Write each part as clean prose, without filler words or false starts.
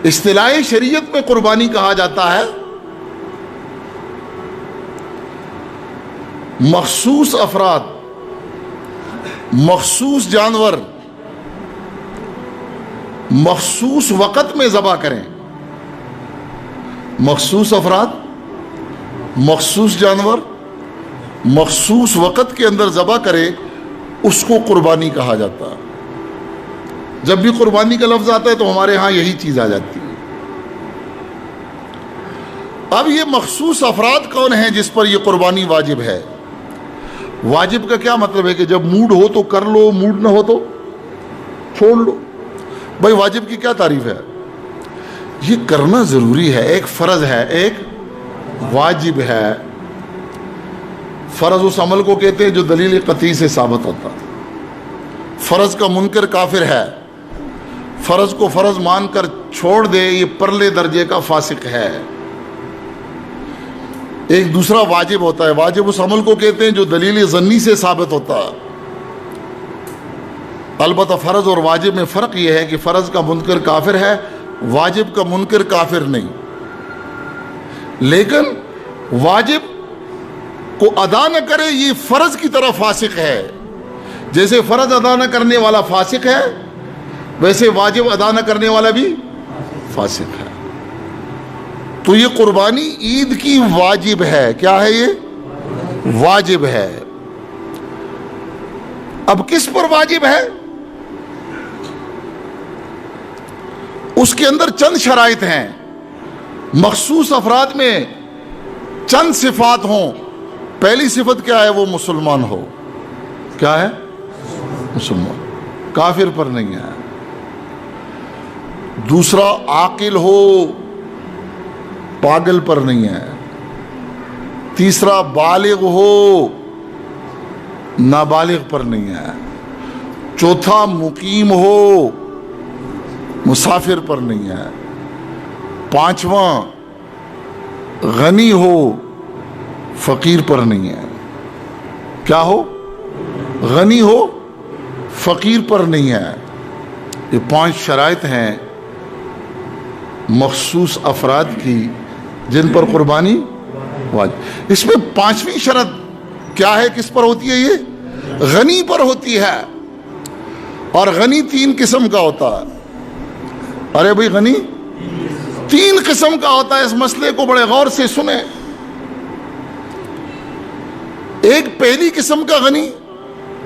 اصطلاح شریعت میں قربانی کہا جاتا ہے مخصوص افراد، مخصوص جانور مخصوص وقت میں ذبح کریں. مخصوص افراد، مخصوص جانور مخصوص وقت کے اندر ذبح کرے، اس کو قربانی کہا جاتا ہے. جب بھی قربانی کا لفظ آتا ہے تو ہمارے ہاں یہی چیز آ جاتی ہے. اب یہ مخصوص افراد کون ہیں جس پر یہ قربانی واجب ہے؟ واجب کا کیا مطلب ہے کہ جب موڈ ہو تو کر لو، موڈ نہ ہو تو چھوڑ لو. بھائی واجب کی کیا تعریف ہے؟ یہ کرنا ضروری ہے، ایک فرض ہے، ایک واجب ہے. فرض اس عمل کو کہتے ہیں جو دلیل قطعی سے ثابت ہوتا ہے. فرض کا منکر کافر ہے، فرض کو فرض مان کر چھوڑ دے یہ پرلے درجے کا فاسق ہے. ایک دوسرا واجب ہوتا ہے، واجب اس عمل کو کہتے ہیں جو دلیل ظنی سے ثابت ہوتا ہے. البتہ فرض اور واجب میں فرق یہ ہے کہ فرض کا منکر کافر ہے، واجب کا منکر کافر نہیں. لیکن واجب کو ادا نہ کرے یہ فرض کی طرح فاسق ہے. جیسے فرض ادا نہ کرنے والا فاسق ہے، ویسے واجب ادا نہ کرنے والا بھی فاسق ہے. تو یہ قربانی عید کی واجب ہے. کیا ہے یہ؟ واجب ہے. اب کس پر واجب ہے؟ اس کے اندر چند شرائط ہیں. مخصوص افراد میں چند صفات ہوں. پہلی صفت کیا ہے؟ وہ مسلمان ہو. کیا ہے؟ مسلمان، کافر پر نہیں ہے. دوسرا عاقل ہو، پاگل پر نہیں ہے. تیسرا بالغ ہو، نابالغ پر نہیں ہے. چوتھا مقیم ہو، مسافر پر نہیں ہے. پانچواں غنی ہو، فقیر پر نہیں ہے. کیا ہو؟ غنی ہو، فقیر پر نہیں ہے. یہ 5 شرائط ہیں مخصوص افراد کی جن پر قربانی واجب. اس میں 5ویں شرط کیا ہے؟ کس پر ہوتی ہے؟ یہ غنی پر ہوتی ہے. اور غنی 3 قسم کا ہوتا ہے. ارے بھائی غنی 3 قسم کا ہوتا ہے. اس مسئلے کو بڑے غور سے سنیں. ایک پہلی قسم کا غنی،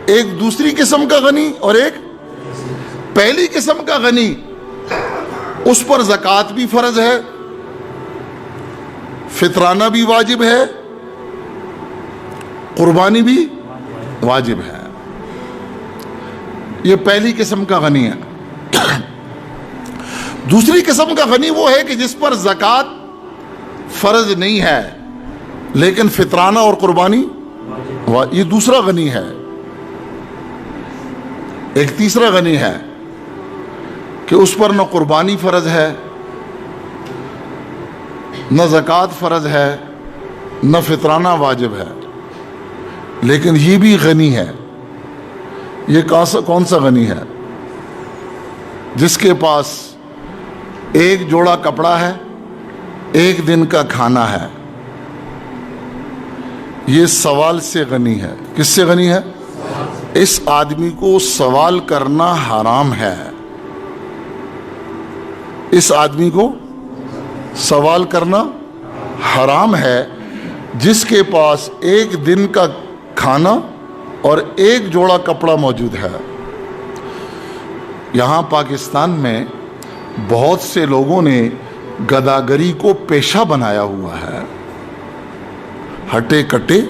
ایک دوسری قسم کا غنی، اور ایک پہلی قسم کا غنی اس پر زکوٰۃ بھی فرض ہے، فطرانہ بھی واجب ہے، قربانی بھی واجب ہے. یہ پہلی قسم کا غنی ہے. دوسری قسم کا غنی وہ ہے کہ جس پر زکوٰۃ فرض نہیں ہے لیکن فطرانہ اور قربانی، یہ دوسرا غنی ہے. ایک تیسرا غنی ہے کہ اس پر نہ قربانی فرض ہے، نہ زکوٰۃ فرض ہے، نہ فطرانہ واجب ہے، لیکن یہ بھی غنی ہے. یہ کون سا غنی ہے؟ جس کے پاس ایک جوڑا کپڑا ہے، ایک دن کا کھانا ہے. یہ سوال سے غنی ہے. کس سے غنی ہے؟ اس آدمی کو سوال کرنا حرام ہے. اس آدمی کو سوال کرنا حرام ہے جس کے پاس ایک دن کا کھانا اور ایک جوڑا کپڑا موجود ہے. یہاں پاکستان میں بہت سے لوگوں نے گداگری کو پیشہ بنایا ہوا ہے. ہٹے کٹے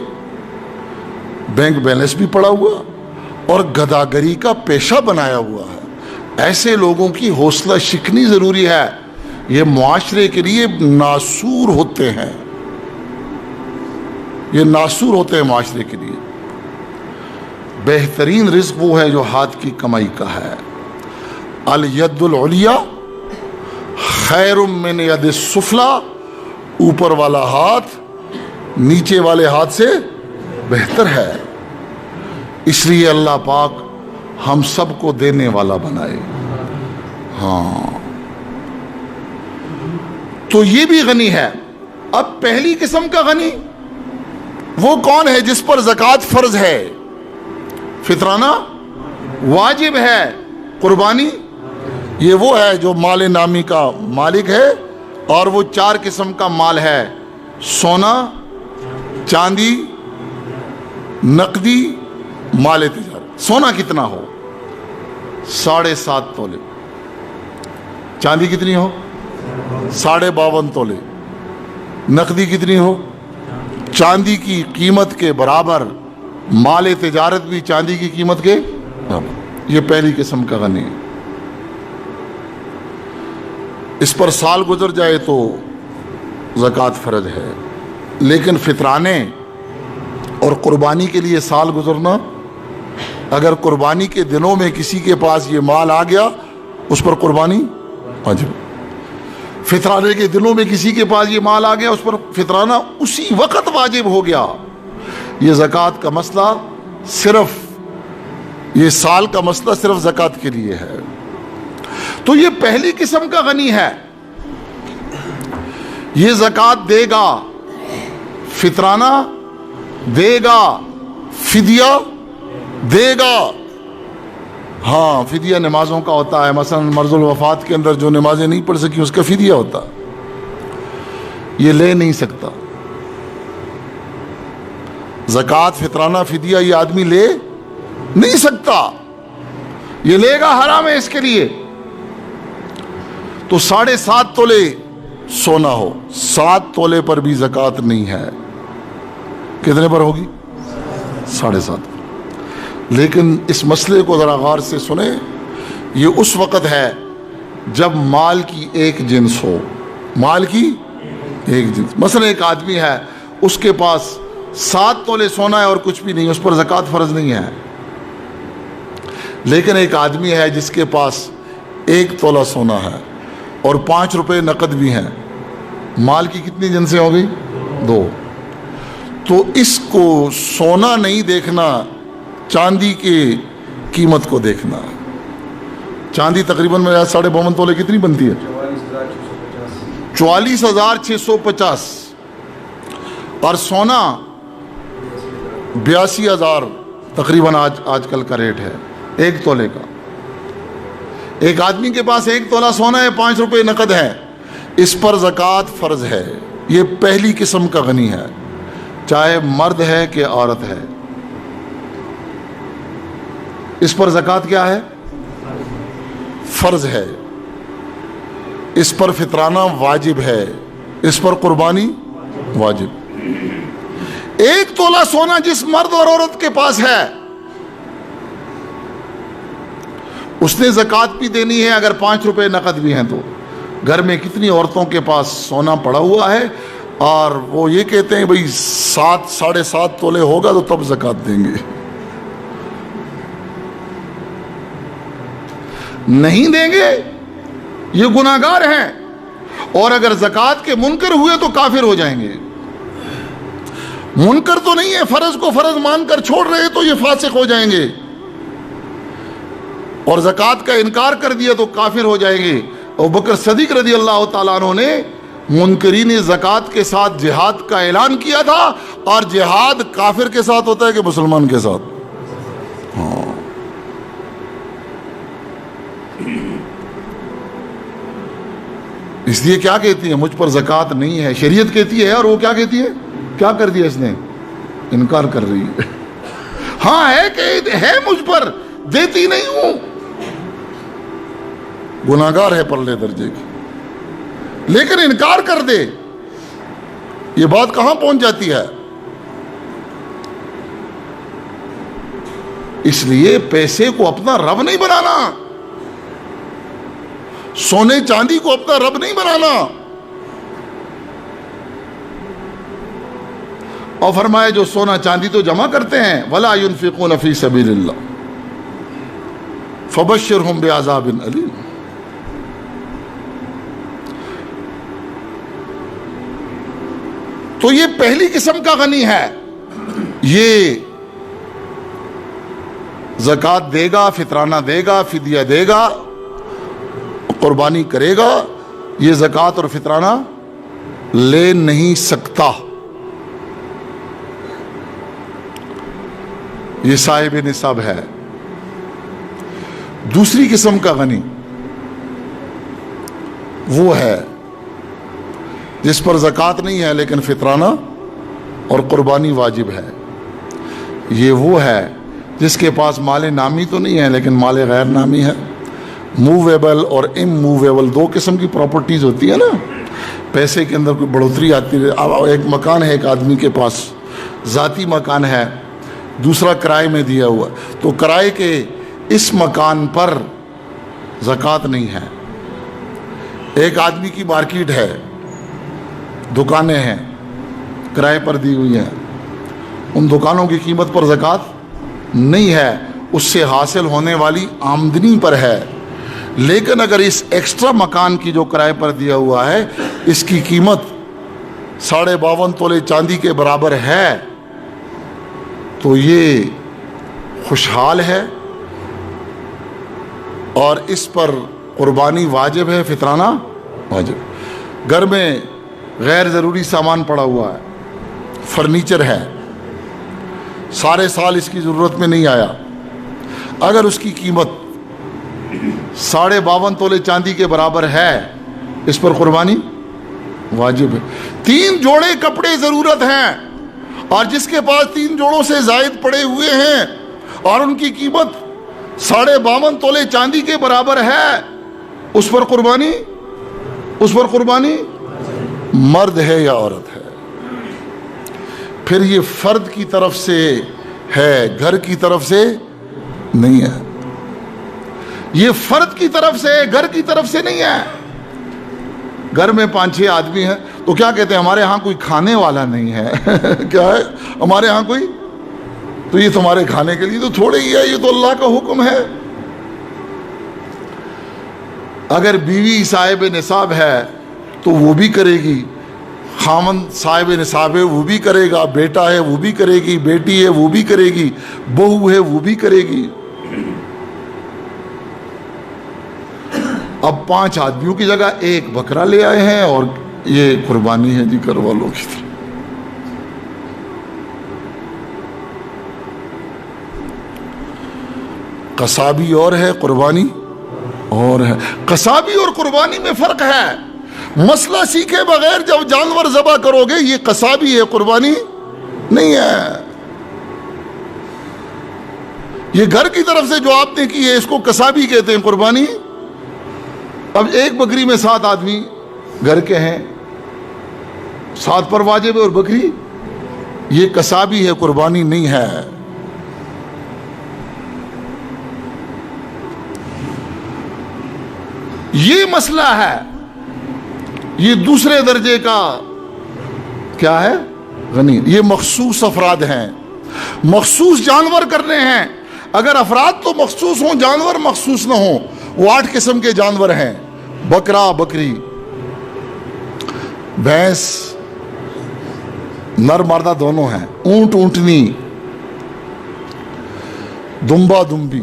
بینک بیلنس بھی پڑا ہوا اور گداگری کا پیشہ بنایا ہوا ہے. ایسے لوگوں کی حوصلہ شکنی ضروری ہے. یہ معاشرے کے لیے ناسور ہوتے ہیں. یہ ناسور ہوتے ہیں معاشرے کے لیے. بہترین رزق وہ ہے جو ہاتھ کی کمائی کا ہے. الید العلیٰ خیر من ید السفلی، اوپر والا ہاتھ نیچے والے ہاتھ سے بہتر ہے. اس لیے اللہ پاک ہم سب کو دینے والا بنائے. ہاں تو یہ بھی غنی ہے. اب پہلی قسم کا غنی وہ کون ہے؟ جس پر زکوٰۃ فرض ہے، فطرانہ واجب ہے، قربانی یہ وہ ہے جو مال نامی کا مالک ہے. اور وہ 4 قسم کا مال ہے: سونا، چاندی، نقدی، مال تجارت. سونا کتنا ہو؟ 7.5 تولے. چاندی کتنی ہو؟ 52.5 تولے. نقدی کتنی ہو؟ چاندی کی قیمت کے برابر. مال تجارت بھی چاندی کی قیمت کے برابر. یہ پہلی قسم کا غنی ہے. اس پر سال گزر جائے تو زکوٰۃ فرض ہے. لیکن فطرانے اور قربانی کے لیے سال گزرنا، اگر قربانی کے دنوں میں کسی کے پاس یہ مال آ گیا اس پر قربانی واجب. فطرانے کے دنوں میں کسی کے پاس یہ مال آ گیا اس پر فطرانہ اسی وقت واجب ہو گیا. یہ زکوٰۃ کا مسئلہ صرف، یہ سال کا مسئلہ صرف زکوٰۃ کے لیے ہے. تو یہ پہلی قسم کا غنی ہے. یہ زکوٰۃ دے گا، فطرانہ دے گا، فدیہ دے گا. ہاں فدیہ نمازوں کا ہوتا ہے. مثلا مرض الوفات کے اندر جو نمازیں نہیں پڑھ سکی اس کا فدیہ ہوتا. یہ لے نہیں سکتا. زکوٰۃ، فطرانہ، فدیہ یہ آدمی لے نہیں سکتا. یہ لے گا حرام ہے اس کے لیے. تو 7.5 تولے سونا ہو، 7 تولے پر بھی زکوٰۃ نہیں ہے. کتنے پر ہوگی؟ 7.5. لیکن اس مسئلے کو ذرا غور سے سنیں. یہ اس وقت ہے جب مال کی ایک جنس ہو. مال کی ایک جنس. مثلا ایک آدمی ہے، اس کے پاس 7 تولے سونا ہے اور کچھ بھی نہیں، اس پر زکوٰۃ فرض نہیں ہے. لیکن ایک آدمی ہے جس کے پاس 1 تولہ سونا ہے اور 5 روپے نقد بھی ہیں. مال کی کتنی جنسیں ہو گئی؟ 2. تو اس کو سونا نہیں دیکھنا، چاندی کی قیمت کو دیکھنا. چاندی تقریباً میرا 52.5 تولے کتنی بنتی ہے؟ 44,650. اور سونا 82,000 تقریباً آج کل کا ریٹ ہے 1 تولے کا. ایک آدمی کے پاس 1 تولہ سونا ہے، 5 روپے نقد ہے، اس پر زکوٰۃ فرض ہے. یہ پہلی قسم کا غنی ہے، چاہے مرد ہے کہ عورت ہے. اس پر زکوٰۃ کیا ہے؟ فرض ہے. اس پر فطرانہ واجب ہے. اس پر قربانی واجب. 1 تولہ سونا جس مرد اور عورت کے پاس ہے اس نے زکوٰۃ بھی دینی ہے اگر 5 روپے نقد بھی ہیں. تو گھر میں کتنی عورتوں کے پاس سونا پڑا ہوا ہے اور وہ یہ کہتے ہیں بھئی 7.5 تولے ہوگا تو تب زکوٰۃ دیں گے. نہیں دیں گے، یہ گناہگار ہیں. اور اگر زکوٰۃ کے منکر ہوئے تو کافر ہو جائیں گے. منکر تو نہیں ہے، فرض کو فرض مان کر چھوڑ رہے تو یہ فاسق ہو جائیں گے. اور زکوٰۃ کا انکار کر دیا تو کافر ہو جائیں گے. ابوبکر صدیق رضی اللہ تعالیٰ عنہ نے منکرین زکوٰۃ کے ساتھ جہاد کا اعلان کیا تھا. اور جہاد کافر کے ساتھ ہوتا ہے کہ مسلمان کے ساتھ؟ ہاں. اس لیے کیا کہتی ہے؟ مجھ پر زکوٰۃ نہیں ہے. شریعت کہتی ہے اور وہ کیا کہتی ہے؟ کیا کر دیا اس نے؟ انکار کر رہی ہے. ہاں ہے کہ ہے مجھ پر، دیتی نہیں ہوں. گناہگار ہے پرلے درجے کی، لیکن انکار کر دے. یہ بات کہاں پہنچ جاتی ہے؟ اس لیے پیسے کو اپنا رب نہیں بنانا، سونے چاندی کو اپنا رب نہیں بنانا. اور فرمایا جو سونا چاندی تو جمع کرتے ہیں وَلَا يُنْفِقُونَ فِي سَبِيلِ اللَّهِ فَبَشِّرْهُمْ بِعَذَابٍ أَلِيمٍ. تو یہ پہلی قسم کا غنی ہے، یہ زکوٰۃ دے گا، فطرانہ دے گا، فدیہ دے گا، قربانی کرے گا، یہ زکوٰۃ اور فطرانہ لے نہیں سکتا، یہ صاحب نصاب ہے۔ دوسری قسم کا غنی وہ ہے جس پر زکوٰۃ نہیں ہے لیکن فطرانہ اور قربانی واجب ہے، یہ وہ ہے جس کے پاس مال نامی تو نہیں ہے لیکن مال غیر نامی ہے۔ موویبل اور اموویبل دو قسم کی پراپرٹیز ہوتی ہے نا، پیسے کے اندر کوئی بڑھوتری آتی ہے۔ اب ایک مکان ہے ایک آدمی کے پاس، ذاتی مکان ہے، دوسرا کرائے میں دیا ہوا، تو کرائے کے اس مکان پر زکوٰۃ نہیں ہے۔ ایک آدمی کی مارکیٹ ہے، دکانیں ہیں کرائے پر دی ہوئی ہیں، ان دکانوں کی قیمت پر زکوٰۃ نہیں ہے، اس سے حاصل ہونے والی آمدنی پر ہے۔ لیکن اگر اس ایکسٹرا مکان کی جو کرائے پر دیا ہوا ہے اس کی قیمت 52.5 تولے چاندی کے برابر ہے تو یہ خوشحال ہے اور اس پر قربانی واجب ہے، فطرانہ واجب۔ گھر میں غیر ضروری سامان پڑا ہوا ہے، فرنیچر ہے، سارے سال اس کی ضرورت میں نہیں آیا، اگر اس کی قیمت 52.5 تولے چاندی کے برابر ہے اس پر قربانی واجب ہے۔ 3 جوڑے کپڑے ضرورت ہیں اور جس کے پاس 3 جوڑوں سے زائد پڑے ہوئے ہیں اور ان کی قیمت 52.5 تولے چاندی کے برابر ہے، اس پر قربانی مرد ہے یا عورت ہے۔ پھر یہ فرد کی طرف سے ہے، گھر کی طرف سے نہیں ہے، یہ فرد کی طرف سے، گھر کی طرف سے نہیں ہے۔ گھر میں 5-6 آدمی ہیں تو کیا کہتے ہیں ہمارے ہاں کوئی کھانے والا نہیں ہے کیا ہے ہمارے ہاں کوئی، تو یہ تمہارے کھانے کے لیے تو تھوڑے ہی ہے، یہ تو اللہ کا حکم ہے۔ اگر بیوی صاحب نصاب ہے تو وہ بھی کرے گی، خامند صاحب نصاب ہے وہ بھی کرے گا، بیٹا ہے وہ بھی کرے گی، بیٹی ہے وہ بھی کرے گی، بہو ہے وہ بھی کرے گی۔ اب 5 آدمیوں کی جگہ 1 بکرا لے آئے ہیں اور یہ قربانی ہے جی گھر والوں کی طرف۔ قصابی اور ہے، قربانی اور ہے۔ قصابی اور قربانی میں فرق ہے، مسئلہ سیکھے بغیر جب جانور ذبح کرو گے یہ قصابی ہے، قربانی نہیں ہے۔ یہ گھر کی طرف سے جو آپ نے کی ہے اس کو قصابی کہتے ہیں، قربانی۔ اب 1 بکری میں 7 آدمی گھر کے ہیں، 7 پر واجب ہے اور بکری، یہ قصابی ہے، قربانی نہیں ہے۔ یہ مسئلہ ہے، یہ دوسرے درجے کا کیا ہے غنی، یہ مخصوص افراد ہیں، مخصوص جانور کرنے ہیں۔ اگر افراد تو مخصوص ہوں، جانور مخصوص نہ ہوں، وہ 8 قسم کے جانور ہیں، بکرا بکری، بھینس، نر مردہ دونوں ہیں، اونٹ اونٹنی، دمبا دمبی،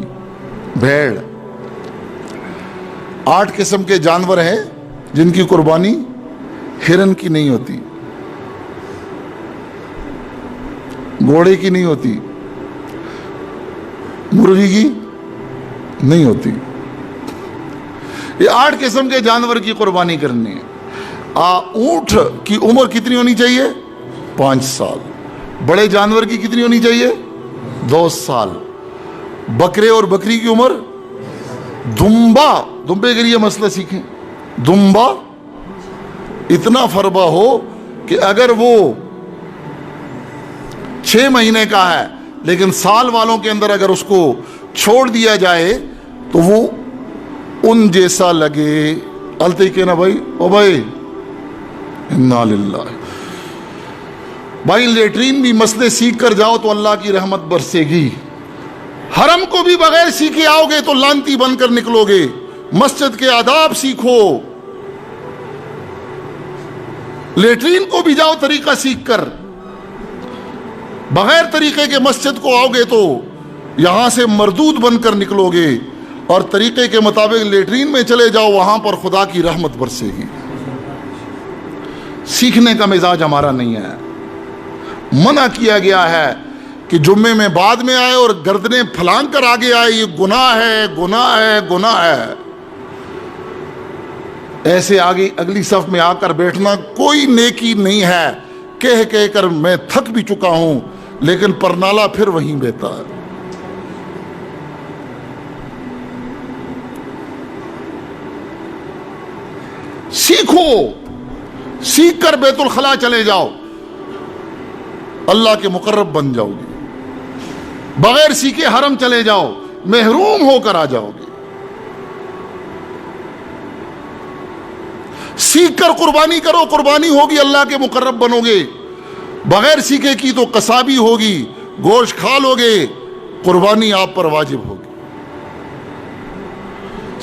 بھیڑ، 8 قسم کے جانور ہیں جن کی قربانی ہرن کی نہیں ہوتی، گھوڑے کی نہیں ہوتی، مرغی کی نہیں ہوتی۔ یہ 8 قسم کے جانور کی قربانی کرنی ہے۔ اونٹ کی عمر کتنی ہونی چاہیے؟ 5 سال۔ بڑے جانور کی کتنی ہونی چاہیے؟ 2 سال۔ بکرے اور بکری کی عمر، دمبے کے لیے مسئلہ سیکھیں، دمبا اتنا فربا ہو کہ اگر وہ 6 مہینے کا ہے لیکن سال والوں کے اندر اگر اس کو چھوڑ دیا جائے تو وہ ان جیسا لگے۔ التے کے نا بھائی، او بھائی انا للہ، بھائی لیٹرین بھی مسئلے سیکھ کر جاؤ تو اللہ کی رحمت برسے گی، حرم کو بھی بغیر سیکھے آؤ گے تو لانتی بن کر نکلو گے۔ مسجد کے آداب سیکھو، لیٹرین کو بھی جاؤ طریقہ سیکھ کر، بغیر طریقے کے مسجد کو آؤ گے تو یہاں سے مردود بن کر نکلو گے، اور طریقے کے مطابق لیٹرین میں چلے جاؤ، وہاں پر خدا کی رحمت برسے گی۔ سیکھنے کا مزاج ہمارا نہیں ہے۔ منع کیا گیا ہے کہ جمعے میں بعد میں آئے اور گردنیں پھلانگ کر آگے آئے، یہ گناہ ہے، گناہ ہے، گناہ ہے۔ ایسے آگے اگلی صف میں آ کر بیٹھنا کوئی نیکی نہیں ہے۔ کہہ کہہ کر میں تھک بھی چکا ہوں، لیکن پرنالہ پھر وہیں بیٹھتا ہے۔ سیکھو، سیکھ کر بیت الخلا چلے جاؤ، اللہ کے مقرب بن جاؤ گے۔ بغیر سیکھے حرم چلے جاؤ، محروم ہو کر آ جاؤ گے۔ سیکھ کر قربانی کرو، قربانی ہوگی، اللہ کے مقرب بنو گے۔ بغیر سیکھے کی تو قصابی ہوگی، گوشت کھا لو گے، قربانی آپ پر واجب ہوگی۔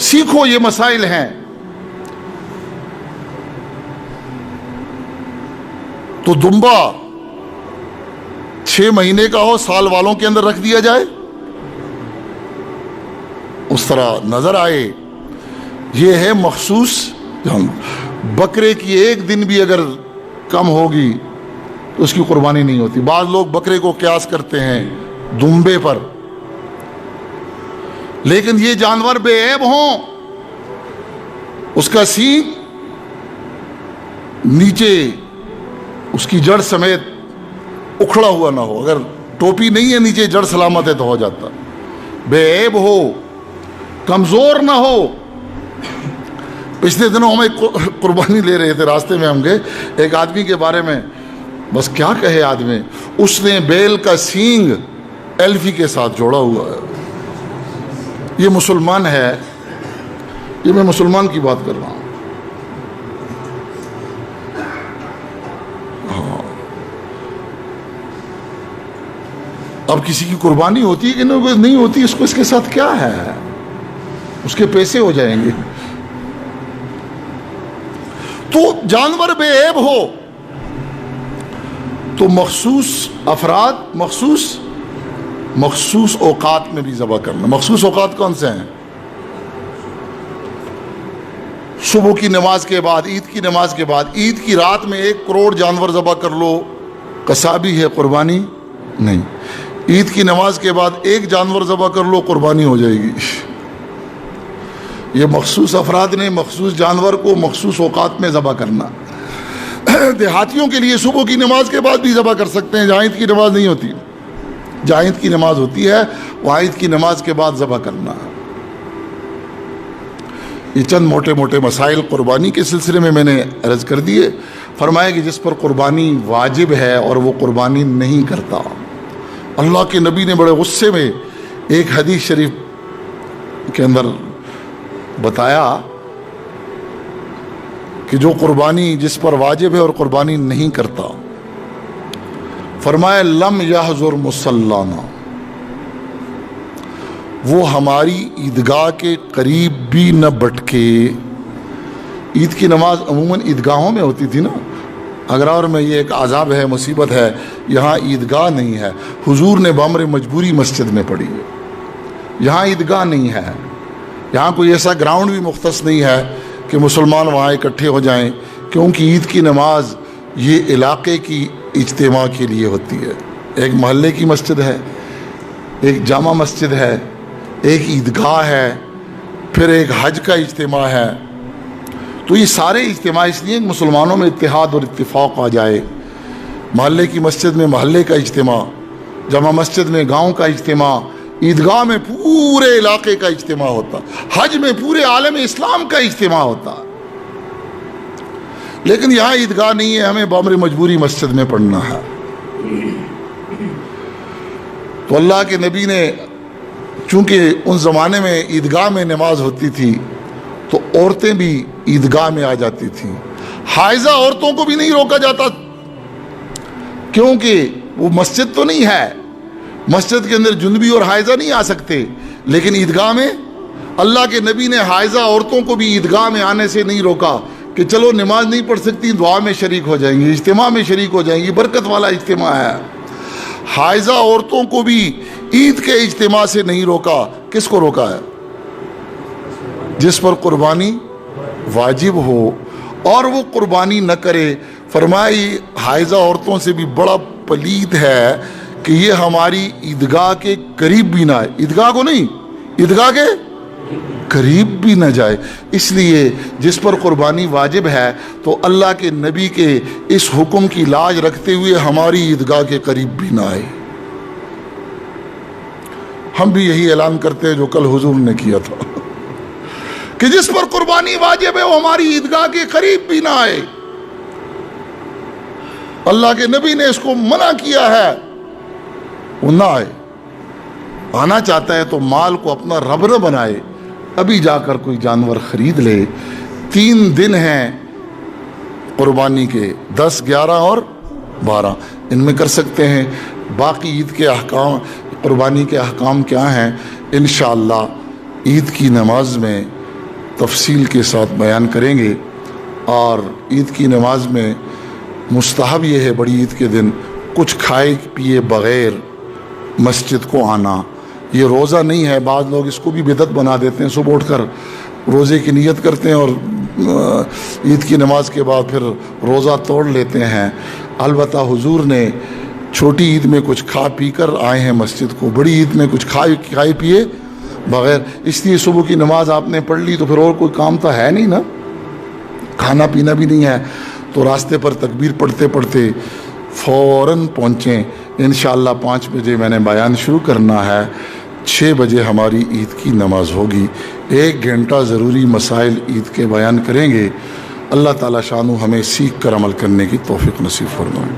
سیکھو، یہ مسائل ہیں۔ تو دمبا 6 مہینے کا ہو، سال والوں کے اندر رکھ دیا جائے، اس طرح نظر آئے، یہ ہے مخصوص جانور۔ بکرے کی ایک دن بھی اگر کم ہوگی تو اس کی قربانی نہیں ہوتی۔ بعض لوگ بکرے کو قیاس کرتے ہیں دمبے پر، لیکن یہ جانور بے عیب ہوں، اس کا سینگ نیچے اس کی جڑ سمیت اکھڑا ہوا نہ ہو، اگر ٹوپی نہیں ہے نیچے جڑ سلامت ہے تو ہو جاتا، بے عیب ہو، کمزور نہ ہو۔ پچھلے دنوں ہم ایک قربانی لے رہے تھے، راستے میں ہم گئے، ایک آدمی کے بارے میں بس کیا کہے آدمی، اس نے بیل کا سینگ ایلفی کے ساتھ جوڑا ہوا ہے۔ یہ مسلمان ہے، یہ میں مسلمان کی بات کر رہا ہوں۔ اب کسی کی قربانی ہوتی ہے کہ نہیں ہوتی، اس کو اس کے ساتھ کیا ہے، اس کے پیسے ہو جائیں گے۔ تو جانور بے عیب ہو تو مخصوص افراد مخصوص اوقات میں بھی ذبح کرنا۔ مخصوص اوقات کون سے ہیں؟ صبح کی نماز کے بعد، عید کی نماز کے بعد، عید کی رات میں 1 کروڑ جانور ذبح کر لو، قصابی ہے، قربانی نہیں۔ عید کی نماز کے بعد 1 جانور ذبح کر لو، قربانی ہو جائے گی۔ یہ مخصوص افراد نے مخصوص جانور کو مخصوص اوقات میں ذبح کرنا۔ دیہاتیوں کے لیے صبح کی نماز کے بعد بھی ذبح کر سکتے ہیں، جہاں عید کی نماز نہیں ہوتی۔ جہاں عید کی نماز ہوتی ہے وہاں عید کی نماز کے بعد ذبح کرنا۔ یہ چند موٹے موٹے مسائل قربانی کے سلسلے میں نے عرض کر دیے۔ فرمایا کہ جس پر قربانی واجب ہے اور وہ قربانی نہیں کرتا، اللہ کے نبی نے بڑے غصے میں ایک حدیث شریف کے اندر بتایا کہ جو قربانی جس پر واجب ہے اور قربانی نہیں کرتا، فرمایا لم یحضر مصلانا، وہ ہماری عیدگاہ کے قریب بھی نہ بٹکے۔ عید کی نماز عموماً عیدگاہوں میں ہوتی تھی نا، اگرور میں یہ ایک عذاب ہے، مصیبت ہے، یہاں عیدگاہ نہیں ہے۔ حضور نے بامر مجبوری مسجد میں پڑھی ہے، یہاں عیدگاہ نہیں ہے، یہاں کوئی ایسا گراؤنڈ بھی مختص نہیں ہے کہ مسلمان وہاں اکٹھے ہو جائیں، کیونکہ عید کی نماز یہ علاقے کی اجتماع کے لیے ہوتی ہے۔ ایک محلے کی مسجد ہے، ایک جامع مسجد ہے، ایک عیدگاہ ہے، پھر ایک حج کا اجتماع ہے۔ تو یہ سارے اجتماع اس لیے مسلمانوں میں اتحاد اور اتفاق آ جائے۔ محلے کی مسجد میں محلے کا اجتماع، جامع مسجد میں گاؤں کا اجتماع، عیدگاہ میں پورے علاقے کا اجتماع ہوتا، حج میں پورے عالم اسلام کا اجتماع ہوتا۔ لیکن یہاں عیدگاہ نہیں ہے، ہمیں بامر مجبوری مسجد میں پڑھنا ہے۔ تو اللہ کے نبی نے، چونکہ ان زمانے میں عیدگاہ میں نماز ہوتی تھی تو عورتیں بھی عیدگاہ میں آ جاتی تھیں۔ حائضہ عورتوں کو بھی نہیں روکا جاتا، کیونکہ وہ مسجد تو نہیں ہے، مسجد کے اندر جنبی اور حائضہ نہیں آ سکتے، لیکن عیدگاہ میں اللہ کے نبی نے حائضہ عورتوں کو بھی عیدگاہ میں آنے سے نہیں روکا۔ کہ چلو نماز نہیں پڑھ سکتی، دعا میں شریک ہو جائیں گی، اجتماع میں شریک ہو جائیں گی، برکت والا اجتماع ہے۔ حائضہ عورتوں کو بھی عید کے اجتماع سے نہیں روکا، کس کو روکا ہے؟ جس پر قربانی واجب ہو اور وہ قربانی نہ کرے۔ فرمائی حائضہ عورتوں سے بھی بڑا پلید ہے کہ یہ ہماری عیدگاہ کے قریب بھی نہ آئے، عیدگاہ کو نہیں، عیدگاہ کے قریب بھی نہ جائے۔ اس لیے جس پر قربانی واجب ہے تو اللہ کے نبی کے اس حکم کی لاج رکھتے ہوئے ہماری عیدگاہ کے قریب بھی نہ آئے۔ ہم بھی یہی اعلان کرتے ہیں جو کل حضور نے کیا تھا کہ جس پر قربانی واجب ہے وہ ہماری عیدگاہ کے قریب بھی نہ آئے۔ اللہ کے نبی نے اس کو منع کیا ہے، وہ نہ آئے۔ آنا چاہتا ہے تو مال کو اپنا رب نہ بنائے، ابھی جا کر کوئی جانور خرید لے۔ 3 دن ہیں قربانی کے، 10، 11 اور 12، ان میں کر سکتے ہیں۔ باقی عید کے احکام، قربانی کے احکام کیا ہیں، انشاءاللہ عید کی نماز میں تفصیل کے ساتھ بیان کریں گے۔ اور عید کی نماز میں مستحب یہ ہے بڑی عید کے دن کچھ کھائے پیے بغیر مسجد کو آنا۔ یہ روزہ نہیں ہے، بعض لوگ اس کو بھی بدعت بنا دیتے ہیں، صبح اٹھ کر روزے کی نیت کرتے ہیں اور عید کی نماز کے بعد پھر روزہ توڑ لیتے ہیں۔ البتہ حضور نے چھوٹی عید میں کچھ کھا پی کر آئے ہیں مسجد کو، بڑی عید میں کچھ کھائے پیے بغیر۔ اس لیے صبح کی نماز آپ نے پڑھ لی تو پھر اور کوئی کام تو ہے نہیں نا، کھانا پینا بھی نہیں ہے، تو راستے پر تکبیر پڑھتے پڑھتے فوراً پہنچیں۔ انشاءاللہ 5 بجے میں نے بیان شروع کرنا ہے، 6 بجے ہماری عید کی نماز ہوگی۔ 1 گھنٹہ ضروری مسائل عید کے بیان کریں گے۔ اللہ تعالیٰ شانو ہمیں سیکھ کر عمل کرنے کی توفیق نصیب فرمائے۔